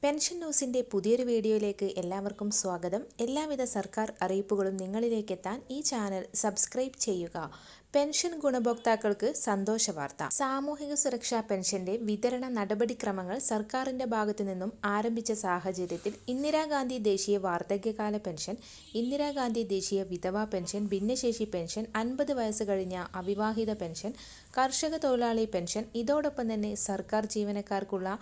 Pension ന്യൂസിൻ്റെ പുതിയൊരു വീഡിയോയിലേക്ക് എല്ലാവർക്കും സ്വാഗതം. എല്ലാവിധ സർക്കാർ അറിയിപ്പുകളും നിങ്ങളിലേക്ക് എത്താൻ ഈ ചാനൽ സബ്സ്ക്രൈബ് ചെയ്യുക. പെൻഷൻ ഗുണഭോക്താക്കൾക്ക് സന്തോഷ വാർത്ത. സാമൂഹിക സുരക്ഷാ പെൻഷന്റെ വിതരണ നടപടിക്രമങ്ങൾ സർക്കാരിന്റെ ഭാഗത്തു നിന്നും ആരംഭിച്ച സാഹചര്യത്തിൽ ഇന്ദിരാഗാന്ധി ദേശീയ വാർദ്ധക്യകാല പെൻഷൻ, ഇന്ദിരാഗാന്ധി ദേശീയ വിധവാ പെൻഷൻ, ഭിന്നശേഷി പെൻഷൻ, 50 വയസ്സ് കഴിഞ്ഞ അവിവാഹിത പെൻഷൻ, കർഷക തൊഴിലാളി പെൻഷൻ, ഇതോടൊപ്പം തന്നെ സർക്കാർ ജീവനക്കാർക്കുള്ള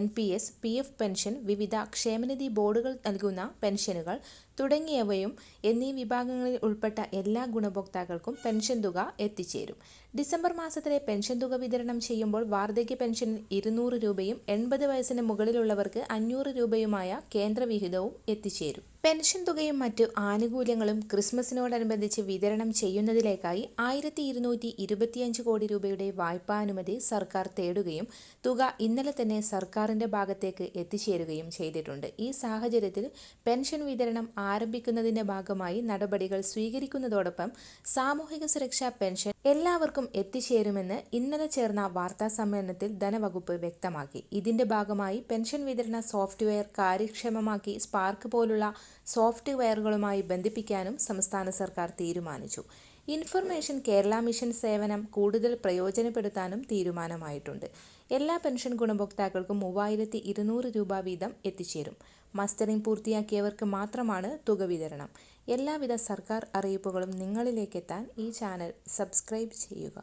NPS, PF പെൻഷൻ, വിവിധ ക്ഷേമനിധി ബോർഡുകൾ നൽകുന്ന പെൻഷനുകൾ തുടങ്ങിയവയും എന്നീ വിഭാഗങ്ങളിൽ ഉൾപ്പെട്ട എല്ലാ ഗുണഭോക്താക്കൾക്കും പെൻഷൻ തുക എത്തിച്ചേരും. ഡിസംബർ മാസത്തിലെ പെൻഷൻ തുക വിതരണം ചെയ്യുമ്പോൾ വാർദ്ധക്യ പെൻഷൻ 200 രൂപയും 80 വയസ്സിന് മുകളിലുള്ളവർക്ക് 500 രൂപയുമായ കേന്ദ്ര വിഹിതവും എത്തിച്ചേരും. പെൻഷൻ തുകയും മറ്റു ആനുകൂല്യങ്ങളും ക്രിസ്മസിനോടനുബന്ധിച്ച് വിതരണം ചെയ്യുന്നതിലേക്കായി 1225 കോടി രൂപയുടെ വായ്പാനുമതി സർക്കാർ തേടുകയും തുക ഇന്നലെ തന്നെ സർക്കാരിന്റെ ഭാഗത്തേക്ക് എത്തിച്ചേരുകയും ചെയ്തിട്ടുണ്ട്. ഈ സാഹചര്യത്തിൽ പെൻഷൻ വിതരണം ആരംഭിക്കുന്നതിന്റെ ഭാഗമായി നടപടികൾ സ്വീകരിക്കുന്നതോടൊപ്പം സാമൂഹിക സുരക്ഷാ പെൻഷൻ എല്ലാവർക്കും എത്തിച്ചേരുമെന്ന് ഇന്നലെ ചേർന്ന വാർത്താ സമ്മേളനത്തിൽ ധനവകുപ്പ് വ്യക്തമാക്കി. ഇതിന്റെ ഭാഗമായി പെൻഷൻ വിതരണ സോഫ്റ്റ്വെയർ കാര്യക്ഷമമാക്കി സ്പാർക്ക് പോലുള്ള സോഫ്റ്റ്വെയറുകളുമായി ബന്ധിപ്പിക്കാനും സംസ്ഥാന സർക്കാർ തീരുമാനിച്ചു. ഇൻഫർമേഷൻ കേരള മിഷൻ സേവനം കൂടുതൽ പ്രയോജനപ്പെടുത്താനും തീരുമാനമായിട്ടുണ്ട്. എല്ലാ പെൻഷൻ ഗുണഭോക്താക്കൾക്കും 3200 രൂപ വീതം എത്തിച്ചേരും. മസ്റ്ററിംഗ് പൂർത്തിയാക്കിയവർക്ക് മാത്രമാണ് തുക വിതരണം. എല്ലാവിധ സർക്കാർ അറിയിപ്പുകളും നിങ്ങളിലേക്കെത്താൻ ഈ ചാനൽ സബ്സ്ക്രൈബ് ചെയ്യുക.